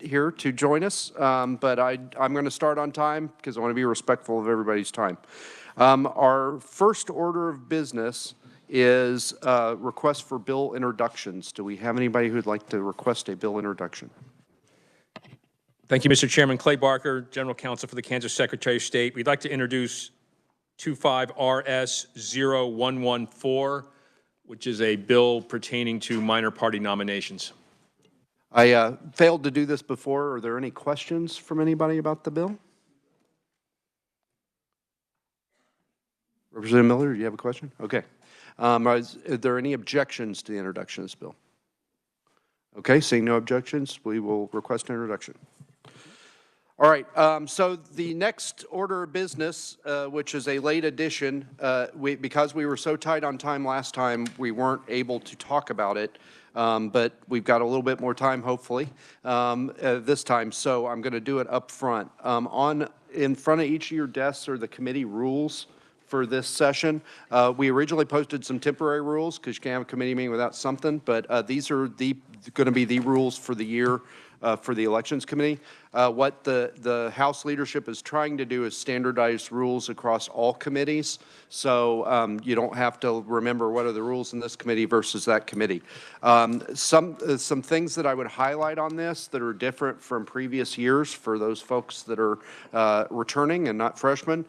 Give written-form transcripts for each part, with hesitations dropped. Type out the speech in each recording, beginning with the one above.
here to join us, but I'm going to start on time because I want to be respectful of everybody's time. Our first order of business is request for bill introductions. Do we have anybody who'd like to request a bill introduction? Thank you, Mr. Chairman. Clay Barker, General Counsel for the Kansas Secretary of State. We'd like to introduce 25RS0114, which is a bill pertaining to minor party nominations. I failed to do this before. Are there any questions from anybody about the bill? Representative Miller, do you have a question? Okay. Are there any objections to the introduction of this bill? Okay, seeing no objections, we will request an introduction. All right, so the next order of business, which is a late addition, because we were so tight on time last time, we weren't able to talk about it, but we've got a little bit more time, hopefully, this time, so I'm going to do it up front. In front of each of your desks are the committee rules for this session. We originally posted some temporary rules because you can't have a committee meeting without something, but these are going to be the rules for the year for the Elections Committee. What the House leadership is trying to do is standardize rules across all committees, so you don't have to remember what are the rules in this committee versus that committee. Some things that I would highlight on this that are different from previous years for those folks that are returning and not freshmen.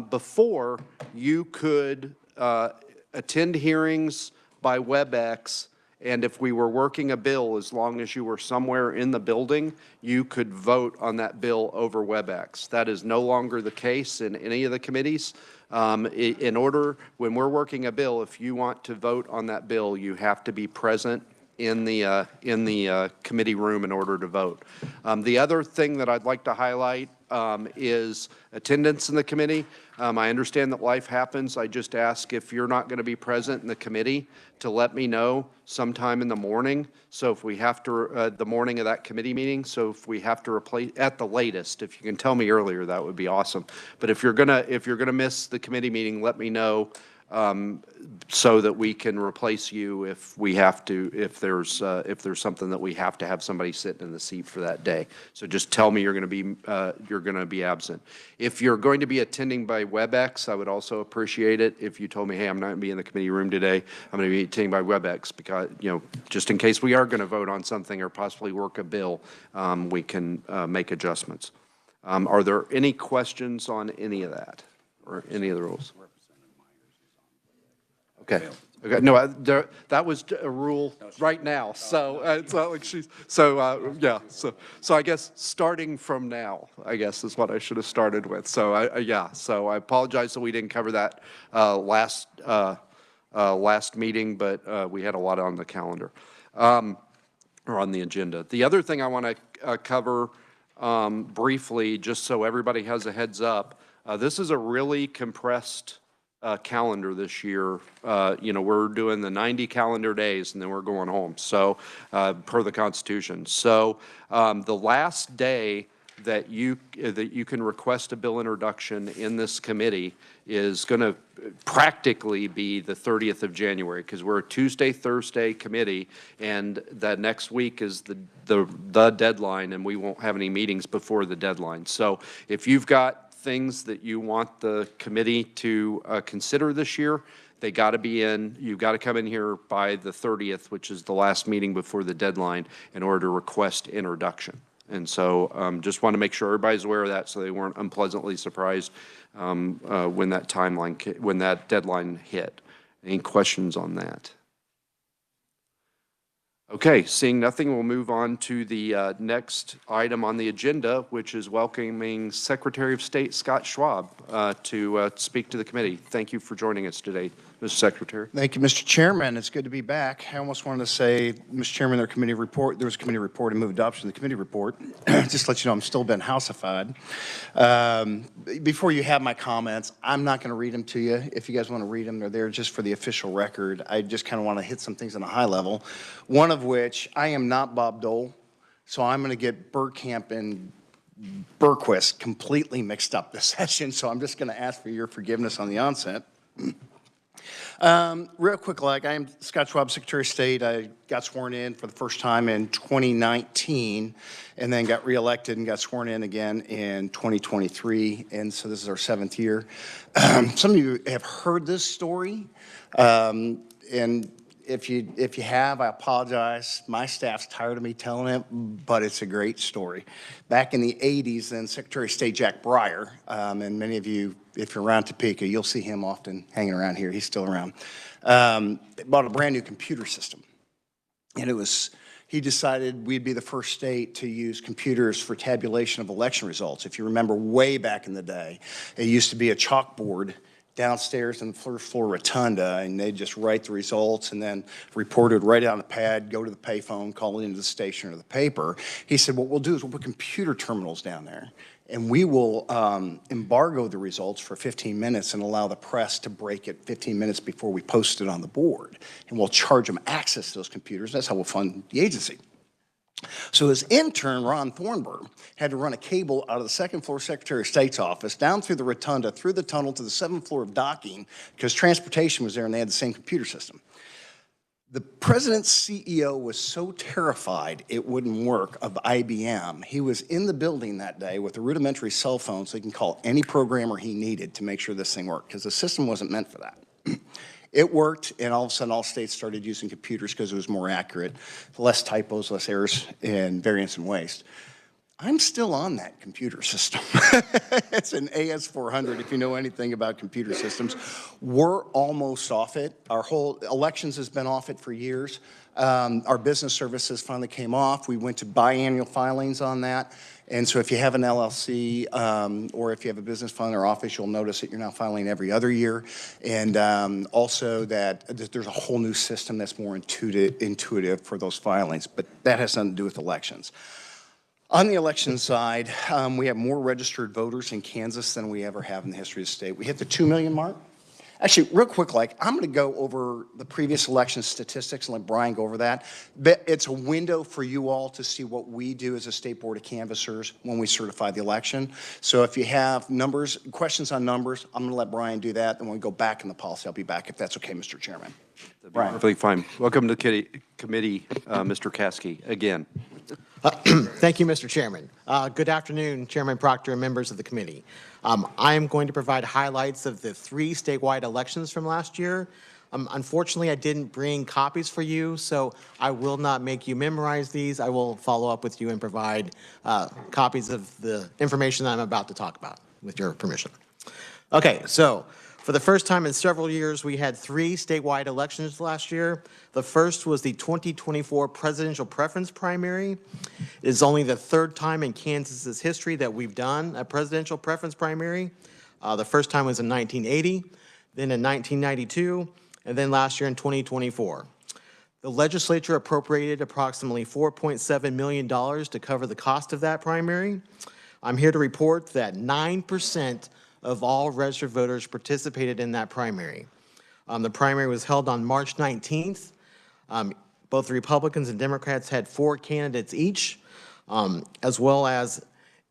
Before, you could attend hearings by WebEx, and if we were working a bill, as long as you were somewhere in the building, you could vote on that bill over WebEx. That is no longer the case in any of the committees. In order, when we're working a bill, if you want to vote on that bill, you have to be present in the committee room in order to vote. The other thing that I'd like to highlight is attendance in the committee. I understand that life happens. I just ask if you're not going to be present in the committee to let me know sometime in the morning. So if we have to, the morning of that committee meeting, so if we have to replace at the latest, if you can tell me earlier, that would be awesome. But if you're gonna miss the committee meeting, let me know. So that we can replace you if we have to, if there's something that we have to have somebody sitting in the seat for that day. So just tell me you're going to be absent. If you're going to be attending by WebEx, I would also appreciate it if you told me, hey, I'm not going to be in the committee room today. I'm going to be attending by WebEx because, just in case we are going to vote on something or possibly work a bill, we can make adjustments. Are there any questions on any of that or any of the rules? Okay. Okay. No, that was a rule right now. So it's not like she's. So yeah. So I guess starting from now, I guess is what I should have started with. So yeah. So I apologize that we didn't cover that last meeting, but we had a lot on the calendar or on the agenda. The other thing I want to cover briefly, just so everybody has a heads up, this is a really compressed calendar this year. We're doing the 90 calendar days and then we're going home. So per the Constitution. So the last day that you can request a bill introduction in this committee is going to practically be the 30th of January because we're a Tuesday, Thursday committee, and that next week is the deadline, and we won't have any meetings before the deadline. So if you've got things that you want the committee to consider this year, they got to be in. You've got to come in here by the 30th, which is the last meeting before the deadline, in order to request introduction. And so just want to make sure everybody's aware of that so they weren't unpleasantly surprised when that deadline hit. Any questions on that? Okay, seeing nothing, we'll move on to the next item on the agenda, which is welcoming Secretary of State Scott Schwab to speak to the committee. Thank you for joining us today, Mr. Secretary. Thank you, Mr. Chairman. It's good to be back. I almost wanted to say, Mr. Chairman, there was a committee report and move adoption of the committee report. Just to let you know, I'm still been houseified. Before you have my comments, I'm not going to read them to you. If you guys want to read them, they're there just for the official record. I just kind of want to hit some things on a high level. One of which, I am not Bob Dole, so I'm going to get Burkamp and Berquist completely mixed up this session, so I'm just going to ask for your forgiveness on the onset. Real quick, like I am Scott Schwab, Secretary of State. I got sworn in for the first time in 2019 and then got reelected and got sworn in again in 2023. And so this is our 7th year. Some of you have heard this story. And if you have, I apologize. My staff's tired of me telling it, but it's a great story. Back in the 80s, then Secretary of State Jack Breyer, and many of you, if you're around Topeka, you'll see him often hanging around here. He's still around. Bought a brand new computer system. And he decided we'd be the first state to use computers for tabulation of election results. If you remember way back in the day, it used to be a chalkboard downstairs in the first floor rotunda, and they'd just write the results and then report it right on the pad, go to the payphone, call it into the station or the paper. He said, what we'll do is we'll put computer terminals down there, and we will embargo the results for 15 minutes and allow the press to break it 15 minutes before we post it on the board. And we'll charge them access to those computers. That's how we'll fund the agency. So his intern, Ron Thornburg, had to run a cable out of the 2nd floor Secretary of State's office, down through the rotunda, through the tunnel to the 7th floor of docking, because transportation was there and they had the same computer system. The president's CEO was so terrified it wouldn't work of IBM. He was in the building that day with a rudimentary cell phone so he can call any programmer he needed to make sure this thing worked, because the system wasn't meant for that. It worked, and all of a sudden all states started using computers because it was more accurate, less typos, less errors, and variance and waste. I'm still on that computer system. It's an AS400 if you know anything about computer systems. We're almost off it. Our whole elections has been off it for years. Our business services finally came off. We went to biannual filings on that. And so if you have an LLC or if you have a business fund or office, you'll notice that you're now filing every other year. And also that there's a whole new system that's more intuitive for those filings. But that has nothing to do with elections. On the election side, we have more registered voters in Kansas than we ever have in the history of the state. We hit the 2 million mark. Actually, real quick, I'm going to go over the previous election statistics and let Brian go over that. But it's a window for you all to see what we do as a state board of canvassers when we certify the election. So if you have questions on numbers, I'm going to let Brian do that. And when we go back in the policy, I'll be back if that's okay, Mr. Chairman. Brian. Perfectly fine. Welcome to the committee, Mr. Caskey, again. Thank you, Mr. Chairman. Good afternoon, Chairman Proctor and members of the committee. I am going to provide highlights of the 3 statewide elections from last year. Unfortunately, I didn't bring copies for you, so I will not make you memorize these. I will follow up with you and provide copies of the information that I'm about to talk about, with your permission. Okay, so for the first time in several years, we had 3 statewide elections last year. The first was the 2024 presidential preference primary. It is only the 3rd time in Kansas's history that we've done a presidential preference primary. The first time was in 1980, then in 1992, and then last year in 2024. The legislature appropriated approximately $4.7 million to cover the cost of that primary. I'm here to report that 9% of all registered voters participated in that primary. The primary was held on March 19th. Both the Republicans and Democrats had 4 candidates each, as well as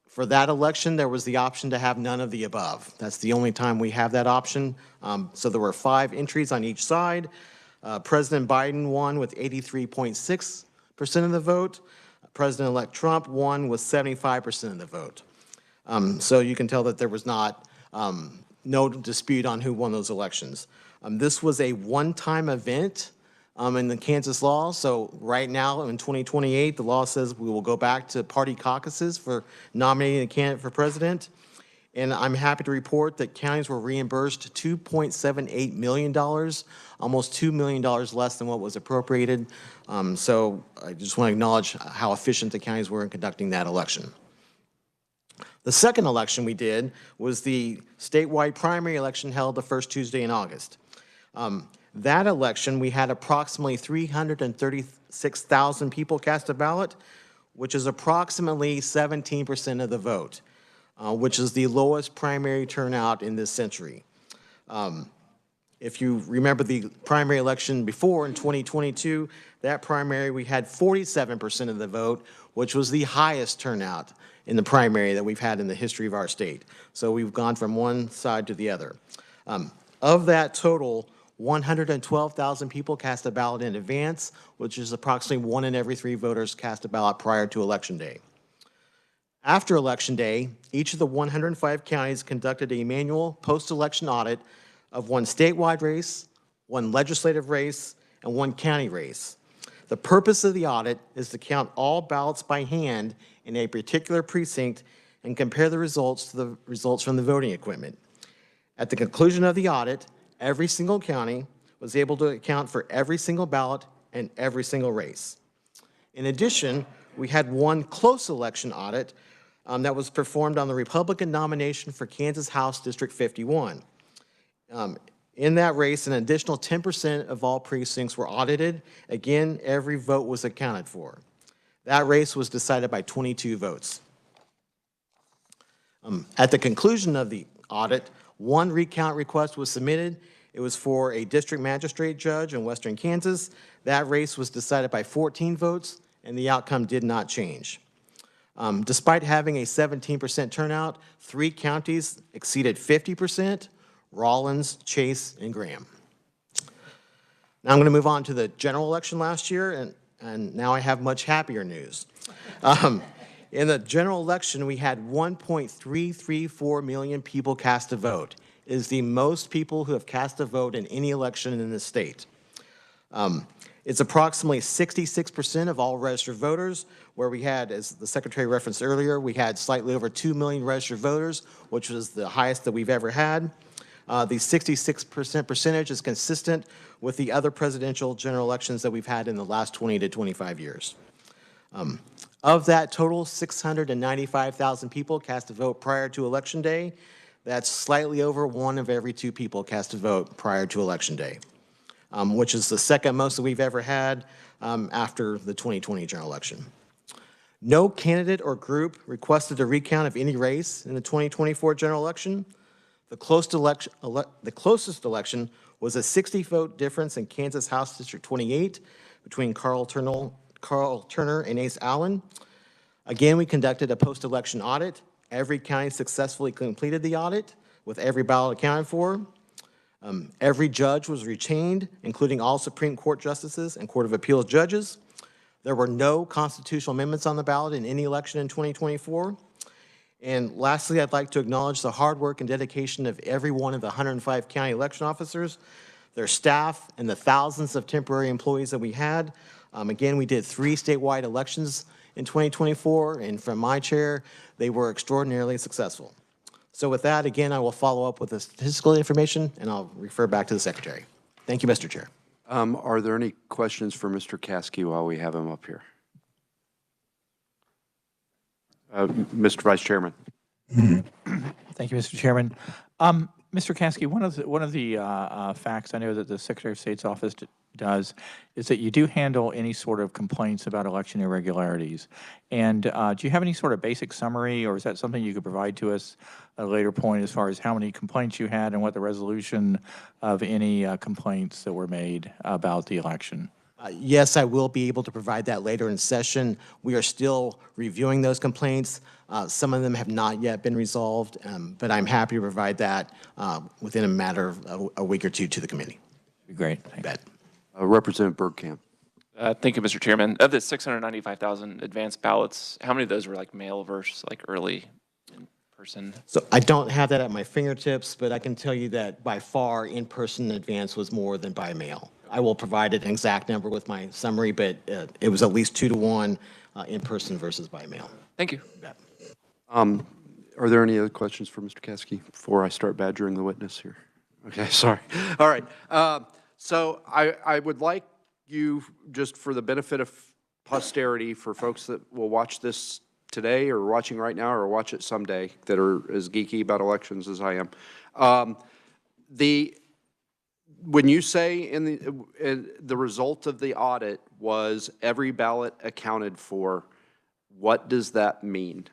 for that election, there was the option to have none of the above. That's the only time we have that option. So there were 5 entries on each side. President Biden won with 83.6% of the vote. President-elect Trump won with 75% of the vote. So you can tell that there was not no dispute on who won those elections. This was a one-time event in the Kansas law. So right now in 2028, the law says we will go back to party caucuses for nominating a candidate for president. And I'm happy to report that counties were reimbursed $2.78 million, almost $2 million less than what was appropriated. So I just want to acknowledge how efficient the counties were in conducting that election. The second election we did was the statewide primary election held the first Tuesday in August. That election, we had approximately 336,000 people cast a ballot, which is approximately 17% of the vote, which is the lowest primary turnout in this century. If you remember the primary election before in 2022, that primary we had 47% of the vote, which was the highest turnout in the primary that we've had in the history of our state. So we've gone from one side to the other. Of that total, 112,000 people cast a ballot in advance, which is approximately 1 in every 3 voters cast a ballot prior to Election Day. After Election Day, each of the 105 counties conducted a manual post-election audit of 1 statewide race, 1 legislative race, and 1 county race. The purpose of the audit is to count all ballots by hand in a particular precinct and compare the results to the results from the voting equipment. At the conclusion of the audit, every single county was able to account for every single ballot and every single race. In addition, we had 1 close election audit that was performed on the Republican nomination for Kansas House District 51. In that race, an additional 10% of all precincts were audited. Again, every vote was accounted for. That race was decided by 22 votes. At the conclusion of the audit, 1 recount request was submitted. It was for a district magistrate judge in western Kansas. That race was decided by 14 votes, and the outcome did not change. Despite having a 17% turnout, 3 counties exceeded 50%, Rawlins, Chase, and Graham. Now I'm going to move on to the general election last year, and now I have much happier news. In the general election, we had 1.334 million people cast a vote. It is the most people who have cast a vote in any election in the state. It's approximately 66% of all registered voters, where we had, as the Secretary referenced earlier, we had slightly over 2 million registered voters, which was the highest that we've ever had. The 66% percentage is consistent with the other presidential general elections that we've had in the last 20 to 25 years. Of that total, 695,000 people cast a vote prior to Election Day. That's slightly over 1 of every 2 people cast a vote prior to Election Day, which is the second most that we've ever had after the 2020 general election. No candidate or group requested a recount of any race in the 2024 general election. The closest election was a 60-vote difference in Kansas House District 28 between Carl Turner and Ace Allen. Again, we conducted a post-election audit. Every county successfully completed the audit with every ballot accounted for. Every judge was retained, including all Supreme Court justices and Court of Appeals judges. There were no constitutional amendments on the ballot in any election in 2024. And lastly, I'd like to acknowledge the hard work and dedication of every one of the 105 county election officers, their staff, and the thousands of temporary employees that we had. Again, we did 3 statewide elections in 2024, and from my chair, they were extraordinarily successful. So with that, again, I will follow up with the statistical information, and I'll refer back to the Secretary. Thank you, Mr. Chair. Are there any questions for Mr. Caskey while we have him up here? Mr. Vice Chairman. Thank you, Mr. Chairman. Mr. Caskey, one of the facts I know that the Secretary of State's office does is that you do handle any sort of complaints about election irregularities. And do you have any sort of basic summary, or is that something you could provide to us at a later point as far as how many complaints you had and what the resolution of any complaints that were made about the election? Yes, I will be able to provide that later in session. We are still reviewing those complaints. Some of them have not yet been resolved, but I'm happy to provide that within a matter of a week or 2 to the committee. Great. You bet. Representative Bergkamp. Thank you, Mr. Chairman. Of the 695,000 advanced ballots, how many of those were like mail versus like early in person? So I don't have that at my fingertips, but I can tell you that by far in-person advance was more than by mail. I will provide an exact number with my summary, but it was at least 2 to 1 in person versus by mail. Thank you. You bet. Are there any other questions for Mr. Caskey before I start badgering the witness here? Okay, sorry. All right. So I would like you, just for the benefit of posterity, for folks that will watch this today or watching right now or watch it someday that are as geeky about elections as I am, when you say in the result of the audit was every ballot accounted for, what does that mean?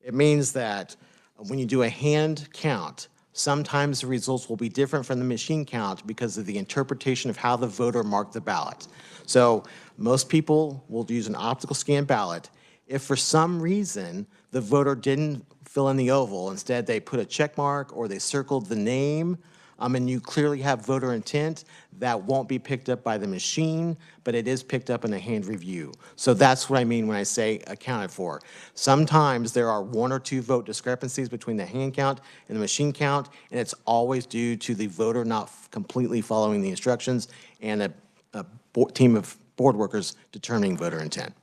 It means that when you do a hand count, sometimes the results will be different from the machine count because of the interpretation of how the voter marked the ballot. So most people will use an optical scan ballot. If for some reason the voter didn't fill in the oval, instead they put a check mark or they circled the name and you clearly have voter intent, that won't be picked up by the machine, but it is picked up in a hand review. So that's what I mean when I say accounted for. Sometimes there are 1 or 2 vote discrepancies between the hand count and the machine count, and it's always due to the voter not completely following the instructions and a team of board workers determining voter intent.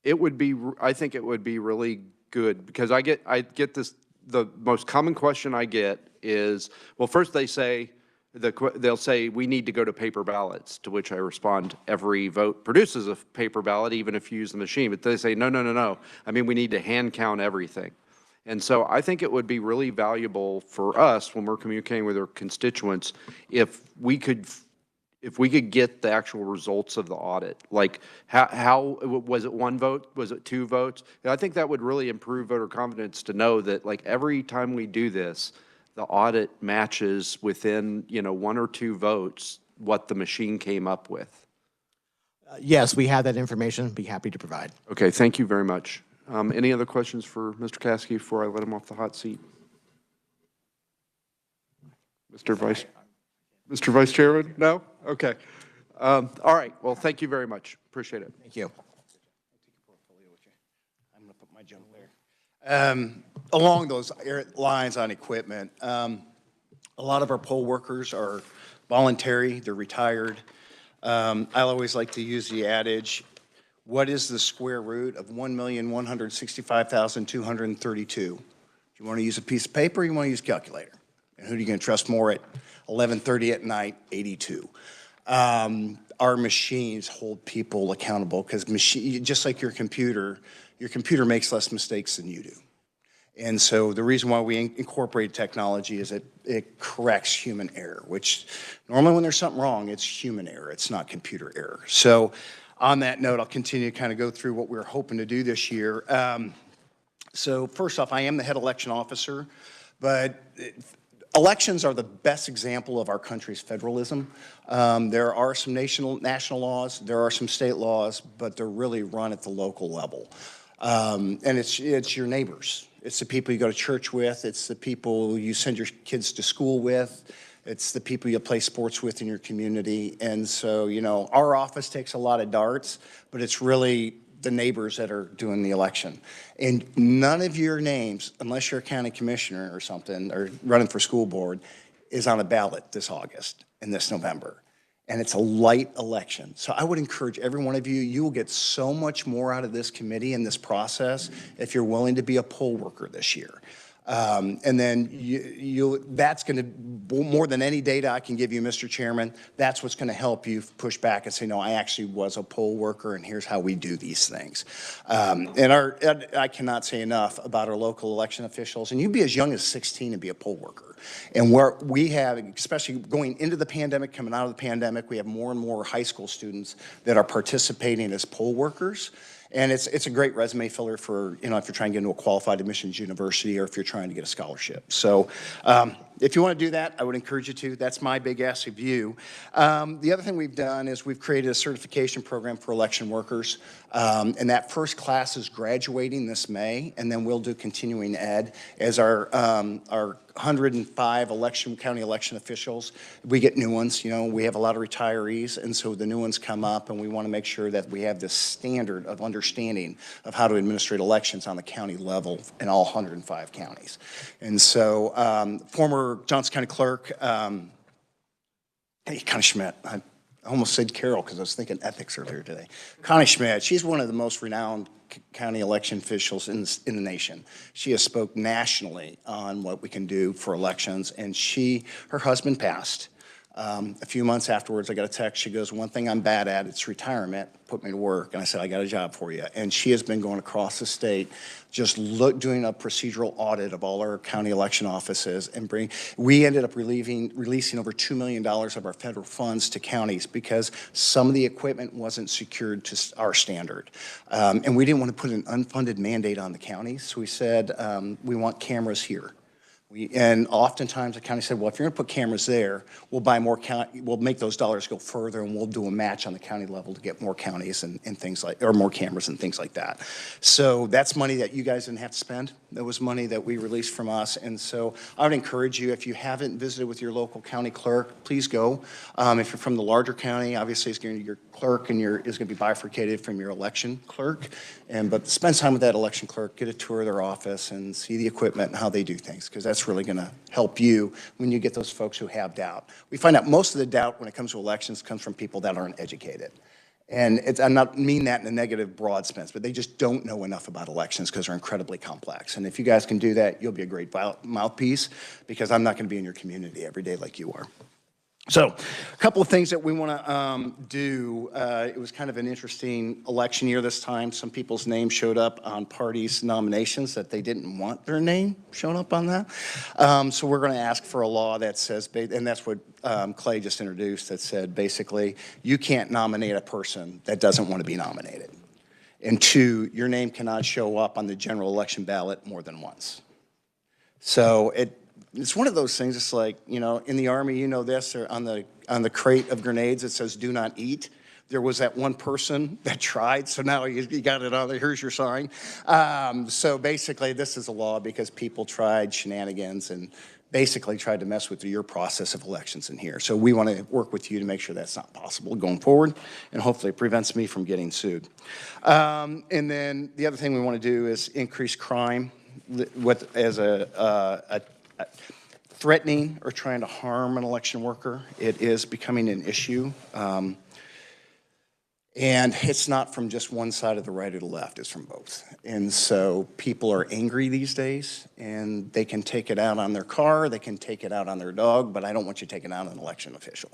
It would be, I think it would be really good, because I get this, the most common question I get is, well, first they'll say, we need to go to paper ballots, to which I respond, every vote produces a paper ballot, even if you use the machine. But they say, no, no, no, no. I mean, we need to hand count everything. And so I think it would be really valuable for us when we're communicating with our constituents if we could get the actual results of the audit. Like, how was it 1 vote? Was it 2 votes? I think that would really improve voter confidence to know that, like, every time we do this, the audit matches within, 1 or 2 votes what the machine came up with. Yes, we have that information. Be happy to provide. Okay, thank you very much. Any other questions for Mr. Caskey before I let him off the hot seat? Mr. Vice Chairman? No? Okay. All right. Well, thank you very much. Appreciate it. Thank you. I'm going to put my junk there. Along those lines on equipment, a lot of our poll workers are voluntary, they're retired. I always like to use the adage, what is the square root of 1,165,232? Do you want to use a piece of paper or you want to use a calculator? And who are you going to trust more at 11:30 at night? 82. Our machines hold people accountable because just like your computer makes less mistakes than you do. And so the reason why we incorporate technology is it corrects human error, which normally when there's something wrong, it's human error. It's not computer error. So on that note, I'll continue to kind of go through what we're hoping to do this year. So first off, I am the head election officer, but elections are the best example of our country's federalism. There are some national laws, there are some state laws, but they're really run at the local level. And it's your neighbors. It's the people you go to church with. It's the people you send your kids to school with. It's the people you play sports with in your community. And so, our office takes a lot of darts, but it's really the neighbors that are doing the election. And none of your names, unless you're a county commissioner or something, or running for school board, is on a ballot this August and this November. And it's a light election. So I would encourage every one of you, you will get so much more out of this committee and this process if you're willing to be a poll worker this year. And then that's going to, more than any data I can give you, Mr. Chairman, that's what's going to help you push back and say, no, I actually was a poll worker, and here's how we do these things. And I cannot say enough about our local election officials. And you'd be as young as 16 and be a poll worker. And where we have, especially going into the pandemic, coming out of the pandemic, we have more and more high school students that are participating as poll workers. And it's a great resume filler for, if you're trying to get into a qualified admissions university or if you're trying to get a scholarship. So if you want to do that, I would encourage you to. That's my big ask of you. The other thing we've done is we've created a certification program for election workers. And that first class is graduating this May, and then we'll do continuing ed as our 105 county election officials. We get new ones, we have a lot of retirees, and so the new ones come up, and we want to make sure that we have this standard of understanding of how to administrate elections on the county level in all 105 counties. And so former Johnson County Clerk, Connie Schmidt, I almost said Carol because I was thinking ethics earlier today. Connie Schmidt, she's one of the most renowned county election officials in the nation. She has spoke nationally on what we can do for elections, and her husband passed. A few months afterwards, I got a text. She goes, one thing I'm bad at, it's retirement. Put me to work. And I said, I got a job for you. And she has been going across the state, just doing a procedural audit of all our county election offices. And we ended up releasing over $2 million of our federal funds to counties because some of the equipment wasn't secured to our standard. And we didn't want to put an unfunded mandate on the counties. So we said, we want cameras here. And oftentimes the county said, well, if you're going to put cameras there, we'll buy more we'll make those dollars go further, and we'll do a match on the county level to get more counties and things like, or more cameras and things like that. So that's money that you guys didn't have to spend. That was money that we released from us. And so I would encourage you, if you haven't visited with your local county clerk, please go. If you're from the larger county, obviously it's going to, your clerk and is going to be bifurcated from your election clerk. But spend time with that election clerk, get a tour of their office and see the equipment and how they do things, because that's really going to help you when you get those folks who have doubt. We find out most of the doubt when it comes to elections comes from people that aren't educated. And I'm not mean that in a negative broad sense, but they just don't know enough about elections because they're incredibly complex. And if you guys can do that, you'll be a great mouthpiece, because I'm not going to be in your community every day like you are. So a couple of things that we want to do. It was kind of an interesting election year this time. Some people's names showed up on parties' nominations that they didn't want their name shown up on that. So we're going to ask for a law that says, and that's what Clay just introduced, that said basically you can't nominate a person that doesn't want to be nominated. And two, your name cannot show up on the general election ballot more than once. So it's one of those things. It's like, you know, in the Army, you know this, or on the crate of grenades, it says "do not eat." There was that one person that tried, so now you got it on there. Here's your sign. So basically, this is a law because people tried shenanigans and basically tried to mess with your process of elections in here. So we want to work with you to make sure that's not possible going forward, and hopefully it prevents me from getting sued. And then the other thing we want to do is increase crime as threatening or trying to harm an election worker. It is becoming an issue. And it's not from just one side of the right or the left, it's from both. And so people are angry these days, and they can take it out on their car, they can take it out on their dog, but I don't want you taking out an election official.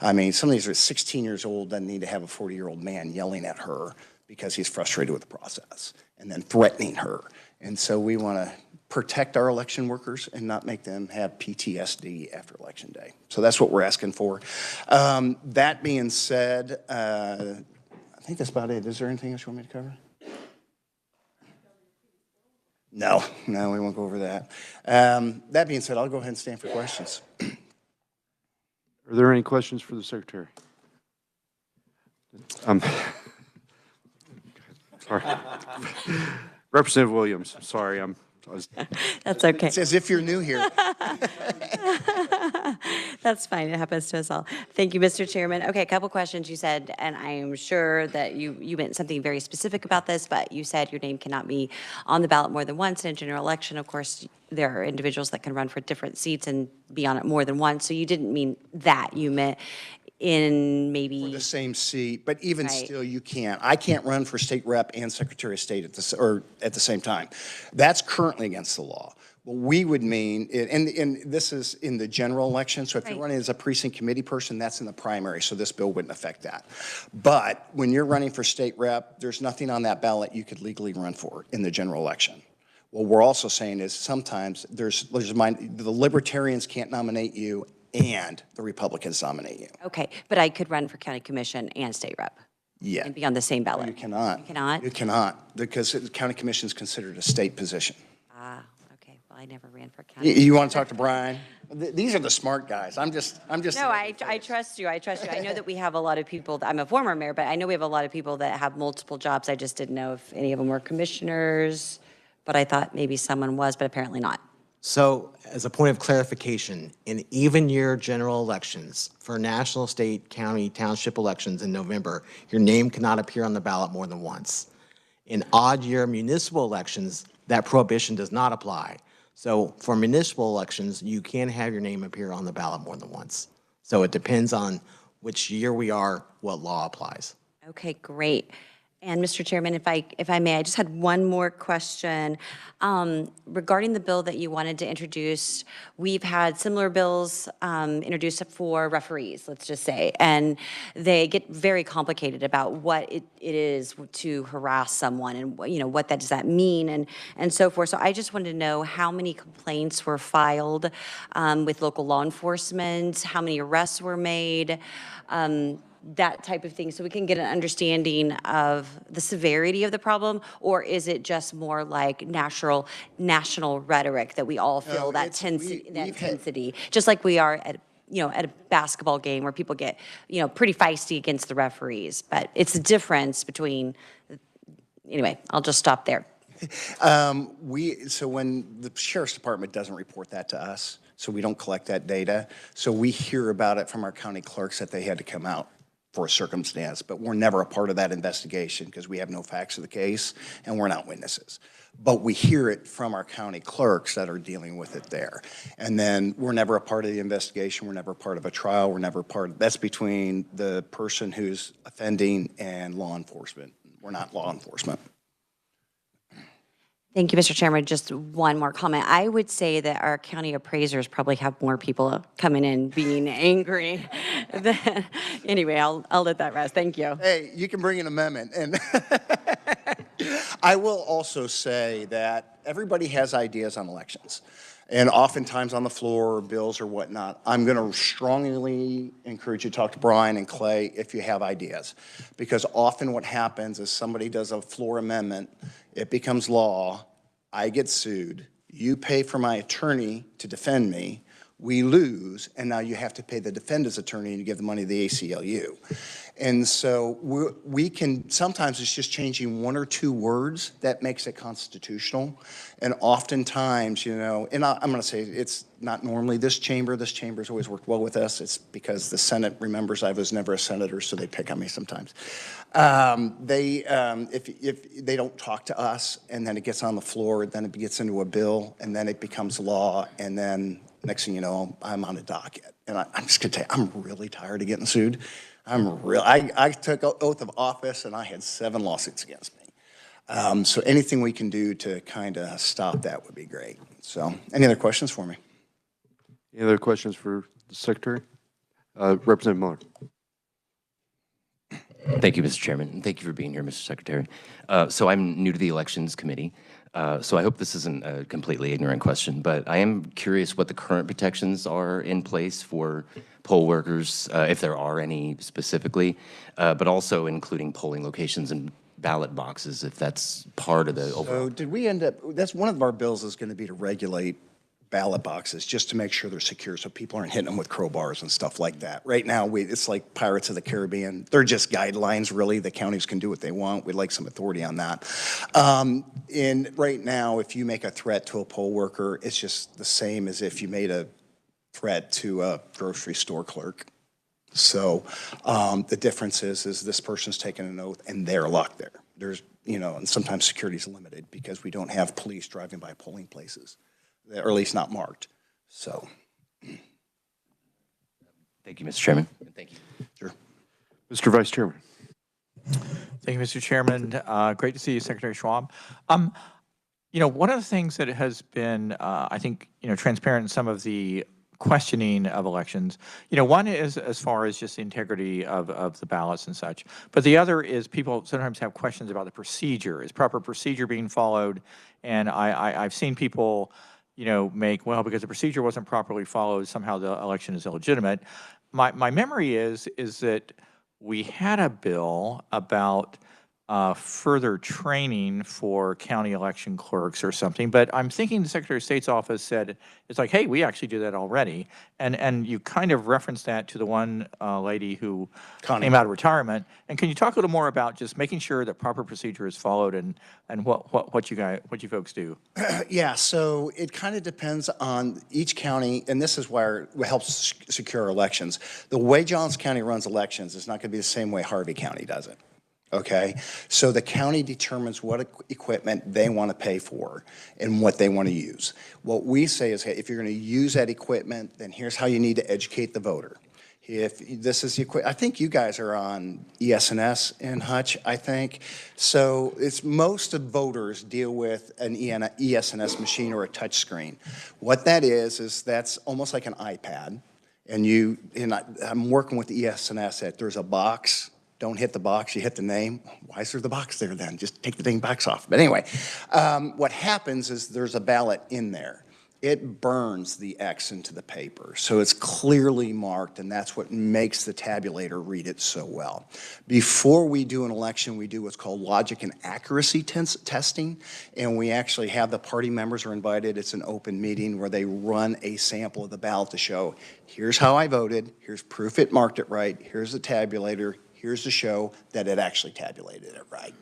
I mean, some of these are 16 years old, doesn't need to have a 40-year-old man yelling at her because he's frustrated with the process and then threatening her. And so we want to protect our election workers and not make them have PTSD after Election Day. So that's what we're asking for. That being said, I think that's about it. Is there anything else you want me to cover? No, we won't go over that. That being said, I'll go ahead and stand for questions. Are there any questions for the Secretary? Sorry. Representative Williams, sorry, I was. That's okay. It's as if you're new here. That's fine. It happens to us all. Thank you, Mr. Chairman. Okay, a couple questions you said, and I am sure that you meant something very specific about this, but you said your name cannot be on the ballot more than once in a general election. Of course, there are individuals that can run for different seats and be on it more than once. So you didn't mean that. You meant in maybe For the same seat, but even Right. still, you can't. I can't run for state rep and secretary of state at the same time. That's currently against the law. What we would mean, and this is in the general election, so if you're Right. running as a precinct committee person, that's in the primary, so this bill wouldn't affect that. But when you're running for state rep, there's nothing on that ballot you could legally run for in the general election. What we're also saying is sometimes the libertarians can't nominate you and the Republicans nominate you. Okay, but I could run for county commission and state rep Yeah. and be on the same ballot. You cannot. You cannot? You cannot, because the county commission is considered a state position. Ah, okay. Well, I never ran for county. You want to talk to Brian? These are the smart guys. I'm just. No, I trust you. I trust you. I know that we have a lot of people, I'm a former mayor, but I know we have a lot of people that have multiple jobs. I just didn't know if any of them were commissioners, but I thought maybe someone was, but apparently not. So, as a point of clarification, in even year general elections, for national, state, county, township elections in November, your name cannot appear on the ballot more than once. In odd year municipal elections, that prohibition does not apply. So, for municipal elections, you can have your name appear on the ballot more than once. So, it depends on which year we are, what law applies. Okay, great. And Mr. Chairman, if I may, I just had one more question. Regarding the bill that you wanted to introduce, we've had similar bills introduced for referees, let's just say, and they get very complicated about what it is to harass someone and, you know, what that does that mean and so forth. So I just wanted to know how many complaints were filed with local law enforcement, how many arrests were made, that type of thing, so we can get an understanding of the severity of the problem? Or is it just more like national rhetoric that we all feel that it's- that we've had- intensity, just like we are at, at a basketball game where people get, pretty feisty against the referees? But it's the difference between, anyway, I'll just stop there. So when the sheriff's department doesn't report that to us, so we don't collect that data, so we hear about it from our county clerks that they had to come out for a circumstance, but we're never a part of that investigation because we have no facts of the case and we're not witnesses. But we hear it from our county clerks that are dealing with it there. And then we're never a part of the investigation, we're never a part of a trial, we're never that's between the person who's offending and law enforcement. We're not law enforcement. Thank you, Mr. Chairman. Just one more comment. I would say that our county appraisers probably have more people coming in being angry than, anyway, I'll let that rest. Thank you. Hey, you can bring an amendment. And I will also say that everybody has ideas on elections. And oftentimes on the floor, bills or whatnot, I'm going to strongly encourage you to talk to Brian and Clay if you have ideas. Because often what happens is somebody does a floor amendment, it becomes law, I get sued, you pay for my attorney to defend me, we lose, and now you have to pay the defendant's attorney and you give the money to the ACLU. And so we can, sometimes it's just changing one or two words that makes it constitutional. And oftentimes, and I'm going to say it's not normally this chamber's always worked well with us. It's because the Senate remembers I was never a senator, so they pick on me sometimes. If they don't talk to us and then it gets on the floor, then it gets into a bill and then it becomes law, and then next thing you know, I'm on a docket. And I'm just going to tell you, I'm really tired of getting sued. I took oath of office and I had 7 lawsuits against me. So anything we can do to kind of stop that would be great. So any other questions for me? Any other questions for the Secretary? Representative Miller. Thank you, Mr. Chairman, and thank you for being here, Mr. Secretary. So I'm new to the Elections Committee, so I hope this isn't a completely ignorant question, but I am curious what the current protections are in place for poll workers, if there are any specifically, but also including polling locations and ballot boxes, if that's part of the overall. So did we end up, that's one of our bills is going to be to regulate ballot boxes just to make sure they're secure so people aren't hitting them with crowbars and stuff like that. Right now, it's like Pirates of the Caribbean. They're just guidelines, really. The counties can do what they want. We'd like some authority on that. And right now, if you make a threat to a poll worker, it's just the same as if you made a threat to a grocery store clerk. So the difference is this person's taking an oath and they're locked there. There's, and sometimes security is limited because we don't have police driving by polling places, or at least not marked. So. Thank you, Mr. Chairman. Thank you. Sure. Mr. Vice Chairman. Thank you, Mr. Chairman. Great to see you, Secretary Schwab. One of the things that has been, I think, transparent in some of the questioning of elections, one is as far as just the integrity of the ballots and such, but the other is people sometimes have questions about the procedure. Is proper procedure being followed? And I've seen people, well, because the procedure wasn't properly followed, somehow the election is illegitimate. My memory is that we had a bill about further training for county election clerks or something, but I'm thinking the Secretary of State's office said, it's like, hey, we actually do that already. And you kind of referenced that to the one lady who came out of retirement. And can you talk a little more about just making sure that proper procedure is followed and what you folks do? Yeah, so it kind of depends on each county, and this is where it helps secure elections. The way Johnson County runs elections is not going to be the same way Harvey County does it. Okay, so the county determines what equipment they want to pay for and what they want to use. What we say is, hey, if you're going to use that equipment, then here's how you need to educate the voter. If this is the equipment, I think you guys are on ES&S in Hutch, I think. So it's most of voters deal with an ES&S machine or a touch screen. What that is that's almost like an iPad. And I'm working with ES&S that there's a box. Don't hit the box, you hit the name. Why is there the box there then? Just take the dang box off. But anyway, what happens is there's a ballot in there. it burns the X into the paper. So it's clearly marked, and that's what makes the tabulator read it so well. Before we do an election, we do what's called logic and accuracy testing, and we actually have the party members are invited. It's an open meeting where they run a sample of the ballot to show, here's how I voted, here's proof it marked it right, here's the tabulator, here's to show that it actually tabulated it right.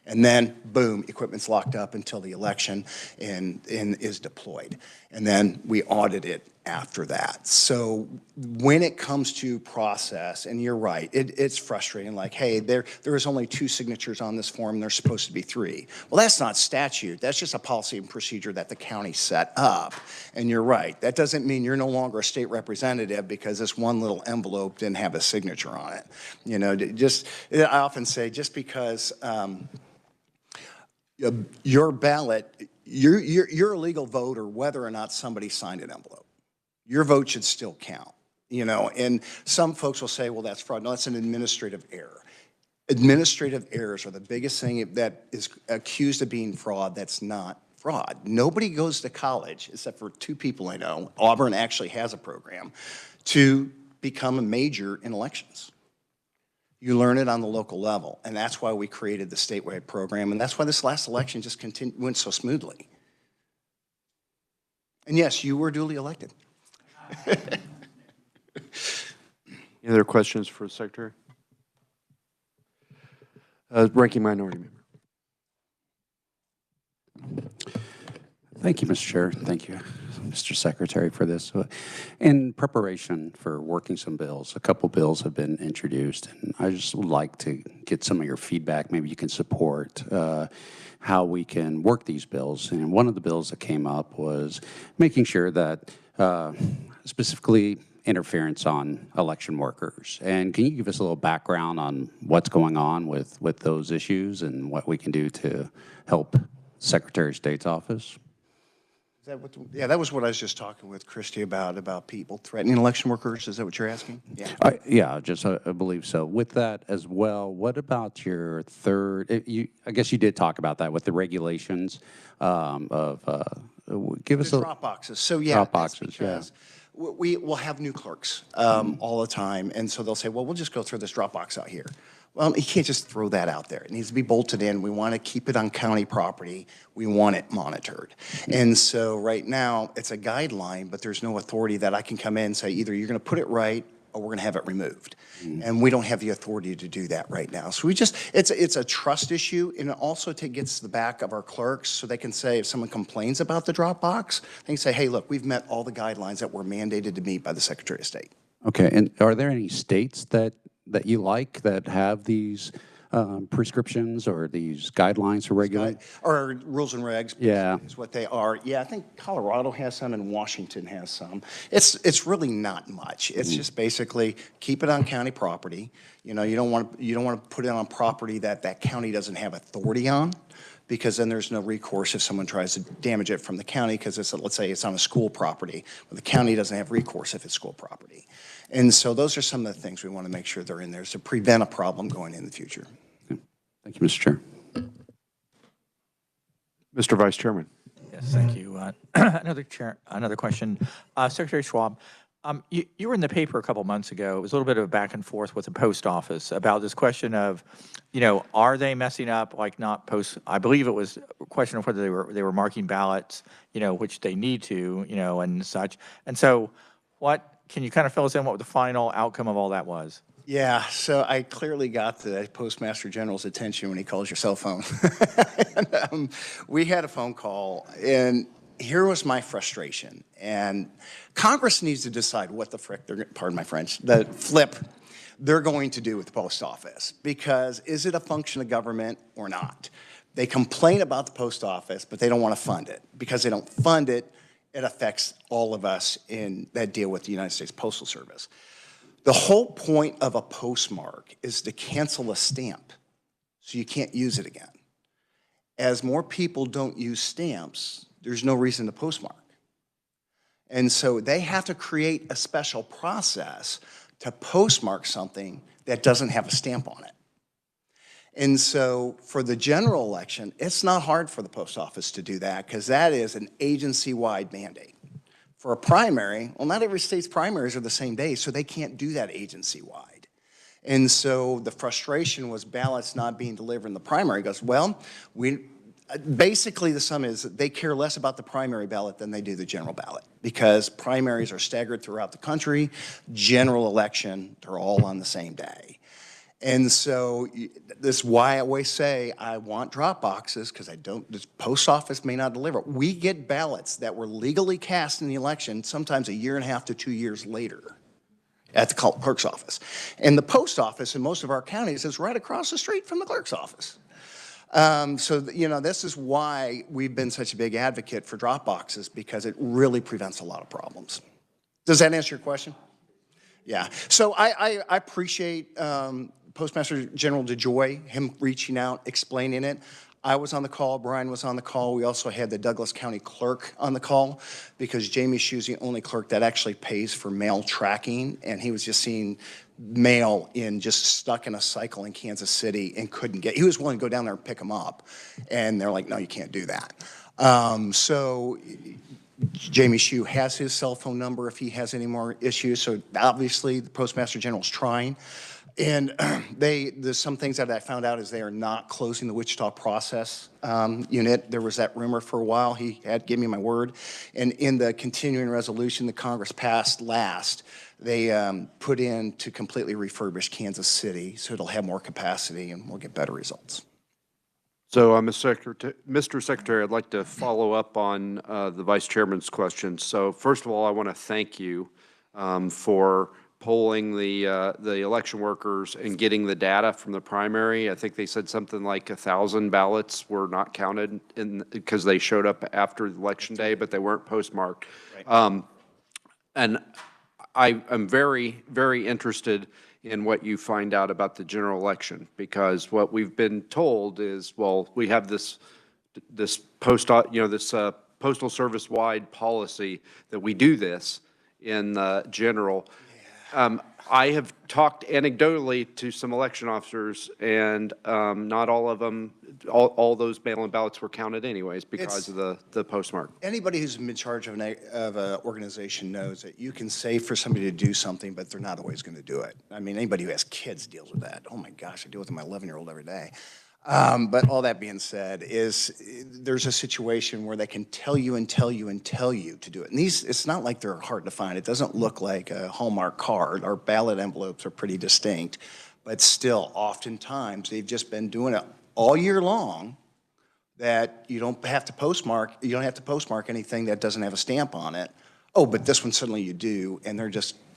And then, boom, equipment's locked up until the election and is deployed. And then we audit it after that. So when it comes to process, and you're right, it's frustrating, like, hey, there is only 2 signatures on this form, and there's supposed to be 3. Well, that's not statute. That's just a policy and procedure that the county set up. And you're right. That doesn't mean you're no longer a state representative because this one little envelope didn't have a signature on it. You know, I often say, just because your ballot, you're a legal voter whether or not somebody signed an envelope. Your vote should still count, you know, and some folks will say, well, that's fraud. No, that's an administrative error. Administrative errors are the biggest thing that is accused of being fraud that's not fraud. Nobody goes to college, except for 2 people I know. Auburn actually has a program to become a major in elections. You learn it on the local level, and that's why we created the statewide program, and that's why this last election just went so smoothly. And yes, you were duly elected. Any other questions for the Secretary? Ranking Minority Member. Thank you, Mr. Chair. Thank you, Mr. Secretary, for this. In preparation for working some bills, a couple bills have been introduced, and I just would like to get some of your feedback. Maybe you can support how we can work these bills. And one of the bills that came up was making sure that specifically interference on election workers. And can you give us a little background on what's going on with those issues and what we can do to help Secretary of State's office? Yeah, that was what I was just talking with Christy about people threatening election workers. Is that what you're asking? Yeah. Yeah, I believe so. With that as well, what about your third? I guess you did talk about that with the regulations give us a drop boxes. So yeah, drop boxes. Yeah. We will have new clerks all the time, and so they'll say, well, we'll just go through this drop box out here. Well, you can't just throw that out there. It needs to be bolted in. We want to keep it on county property. We want it monitored. And so right now, it's a guideline, but there's no authority that I can come in and say, either you're going to put it right or we're going to have it removed. And we don't have the authority to do that right now. So it's a trust issue, and it also gets to the back of our clerks so they can say, if someone complains about the drop box, they can say, hey, look, we've met all the guidelines that were mandated to meet by the Secretary of State. Okay, and are there any states that you like that have these prescriptions or these guidelines for regulating? Or rules and regs. Yeah. Is what they are. Yeah, I think Colorado has some and Washington has some. It's really not much. It's just basically keep it on county property. You know, you don't want to put it on property that county doesn't have authority on, because then there's no recourse if someone tries to damage it from the county, because let's say it's on a school property. Well, the county doesn't have recourse if it's school property. And so those are some of the things we want to make sure they're in there to prevent a problem going in the future. Thank you, Mr. Chair. Mr. Vice Chairman. Yes, thank you. Another question. Secretary Schwab, you were in the paper a couple months ago. It was a little bit of a back and forth with the post office about this question of, you know, are they messing up, like not post, I believe it was a question of whether they were marking ballots, you know, which they need to, you know, and such. And so can you kind of fill us in what the final outcome of all that was? Yeah, so I clearly got the Postmaster General's attention when he calls your cell phone. And, we had a phone call, and here was my frustration. And Congress needs to decide what the frick, pardon my French, the flip they're going to do with the post office. Because is it a function of government or not? They complain about the post office, but they don't want to fund it. Because they don't fund it, it affects all of us that deal with the United States Postal Service. The whole point of a postmark is to cancel a stamp, so you can't use it again. As more people don't use stamps, there's no reason to postmark. And so they have to create a special process to postmark something that doesn't have a stamp on it. And so for the general election, it's not hard for the post office to do that, because that is an agency-wide mandate. for a primary. Well, not every state's primaries are the same day, so they can't do that agency-wide. And so the frustration was ballots not being delivered in the primary. Goes, well, basically the sum is that they care less about the primary ballot than they do the general ballot, because primaries are staggered throughout the country. General election, they're all on the same day. And so this is why I always say I want drop boxes, because the post office may not deliver. We get ballots that were legally cast in the election sometimes a year and a half to 2 years later at the clerk's office. And the post office in most of our counties is right across the street from the clerk's office. So, this is why we've been such a big advocate for drop boxes, because it really prevents a lot of problems. Does that answer your question? Yeah. So I appreciate Postmaster General DeJoy, him reaching out, explaining it. I was on the call, Brian was on the call. We also had the Douglas County clerk on the call, because Jamie Shue's the only clerk that actually pays for mail tracking, and he was just seeing mail just stuck in a cycle in Kansas City and couldn't he was willing to go down there and pick them up, and they're like, no, you can't do that. So Jamie Shue has his cell phone number if he has any more issues, so obviously the Postmaster General's trying. And there's some things that I found out is they are not closing the Wichita process unit. There was that rumor for a while. He had given me my word. And in the continuing resolution that Congress passed last, they put in to completely refurbish Kansas City, so it'll have more capacity and we'll get better results. So, Mr. Secretary, I'd like to follow up on the Vice Chairman's question. So, first of all, I want to thank you for polling the election workers and getting the data from the primary. I think they said something like 1,000 ballots were not counted because they showed up after Election Day, but they weren't postmarked. Right. And I'm very, very interested in what you find out about the general election, because what we've been told is, well, we have this Postal Service wide policy that we do this in general. I have talked anecdotally to some election officers, and not all of them, all those mail-in ballots were counted anyways because of the postmark. Anybody who's in charge of an organization knows that you can say for somebody to do something, but they're not always going to do it. I mean, anybody who has kids deals with that. Oh my gosh, I deal with my 11-year-old every day. But all that being said, there's a situation where they can tell you and tell you and tell you to do it. And it's not like they're hard to find. It doesn't look like a Hallmark card. Our ballot envelopes are pretty distinct. But still, oftentimes, they've just been doing it all year long, that you don't have to postmark anything that doesn't have a stamp on it. Oh, but this one suddenly you do, and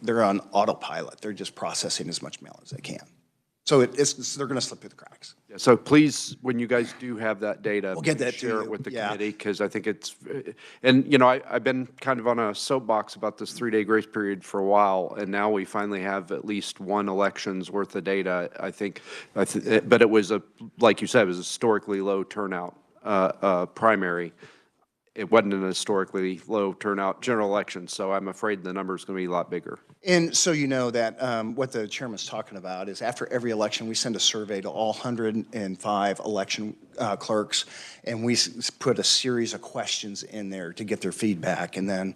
they're on autopilot. They're just processing as much mail as they can. So they're going to slip through the cracks. Yeah, so please, when you guys do have that data, we'll get that share it with the committee, because I think it's, and I've been kind of on a soapbox about this 3-day grace period for a while, and now we finally have at least one election's worth of data, I think, but it was like you said, it was a historically low turnout primary. It wasn't an historically low turnout general election, so I'm afraid the number is going to be a lot bigger. And so you know that what the chairman's talking about is after every election, we send a survey to all 105 election clerks, and we put a series of questions in there to get their feedback, and then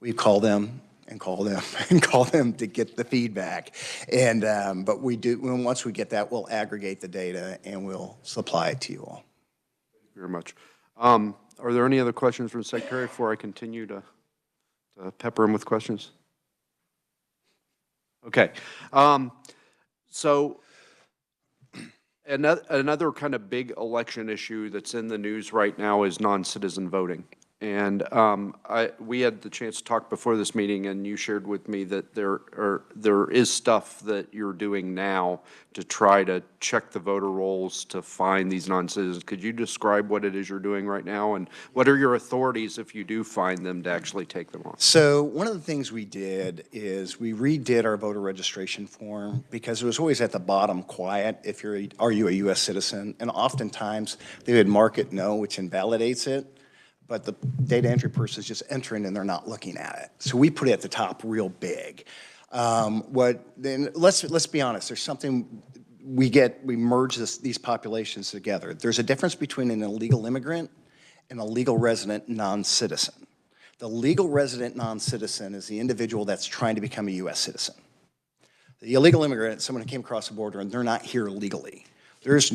we call them and call them and call them to get the feedback. And but once we get that, we'll aggregate the data and we'll supply it to you all. Thank you very much. Are there any other questions from the Secretary before I continue to pepper him with questions? Okay. So another kind of big election issue that's in the news right now is non-citizen voting. And we had the chance to talk before this meeting, and you shared with me that there is stuff that you're doing now to try to check the voter rolls to find these non-citizens. Could you describe what it is you're doing right now, and what are your authorities if you do find them to actually take them on? So one of the things we did is we redid our voter registration form, because it was always at the bottom quiet, are you a U.S. citizen? And oftentimes they would mark it no, which invalidates it. But the data entry person is just entering and they're not looking at it. So we put it at the top real big. Let's be honest, there's something we merge these populations together. There's a difference between an illegal immigrant and a legal resident non-citizen. The legal resident non-citizen is the individual that's trying to become a U.S. citizen. The illegal immigrant is someone who came across the border and they're not here legally. There's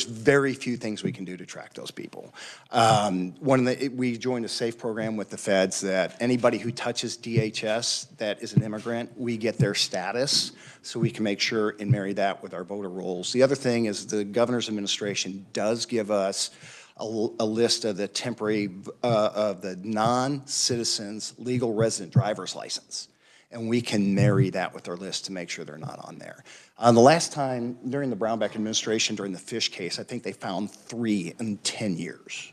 very few things we can do to track those people. We joined a SAFE program with the feds that anybody who touches DHS that is an immigrant, we get their status so we can make sure and marry that with our voter rolls. The other thing is the governor's administration does give us a list of the of the non-citizens legal resident driver's license. And we can marry that with our list to make sure they're not on there. The last time, during the Brownback administration, during the fish case, I think they found 3 in 10 years.